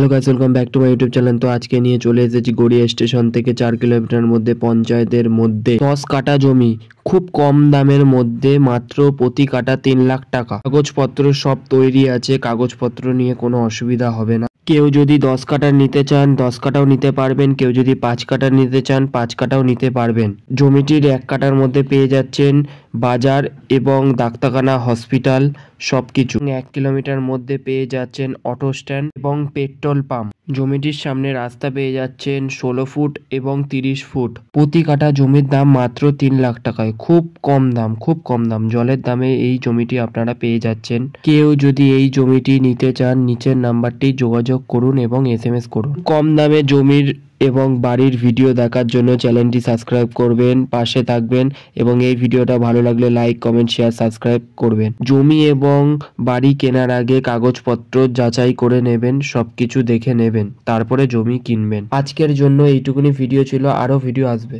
Hello guys, welcome back to my YouTube channel. তো আজকে নিয়ে চলে এসেছি গড়িয়া স্টেশন থেকে 4 কিলোমিটার মধ্যে পঞ্চায়েতের মধ্যে 10 কাঠা জমি খুব কম দামের মধ্যে, মাত্র প্রতি কাঠা 3 লাখ টাকা। কাগজপত্র সব তৈরি আছে, কাগজপত্র নিয়ে কোনো অসুবিধা হবে না। কেউ যদি 10 কাঠার নিতে চান 10 কাঠাও নিতে পারবেন, কেউ যদি 5 কাঠার নিতে চান 5 কাঠাও নিতে পারবেন। জমিটির 1 কাঠার মধ্যে পেয়ে যাচ্ছেন বাজার এবং ডাক্তারখানা, হসপিটাল সবকিছু। 1 কিলোমিটার মধ্যে পেয়ে যাচ্ছেন অটো স্ট্যান্ড এবং পেট্রোল পাম্প। জমিটির সামনে রাস্তা পেয়ে যাচ্ছেন 16 ফুট এবং 30 ফুট। প্রতি কাঠা জমির দাম মাত্র 3 লাখ টাকায়। খুব কম দাম, খুব কম দাম, জলের দামে এই জমিটি আপনারা পেয়ে যাচ্ছেন। কেউ যদি এই জমিটি নিতে চান নিচের নাম্বারটি যোগাযোগ করুন এবং SMS করুন। কম দামে জমির এবং বাড়ির ভিডিও দেখার জন্য চ্যানেলটি সাবস্ক্রাইব করবেন, পাশে থাকবেন এবং এই ভিডিওটা ভালো লাগলে লাইক, কমেন্ট, শেয়ার, সাবস্ক্রাইব করবেন। জমি এবং বাড়ি কেনার আগে কাগজপত্র যাচাই করে নেবেন, সবকিছু দেখে নেবেন, তারপরে জমি কিনবেন। আজকের জন্য এইটুকুনি ভিডিও ছিল, আরও ভিডিও আসবে।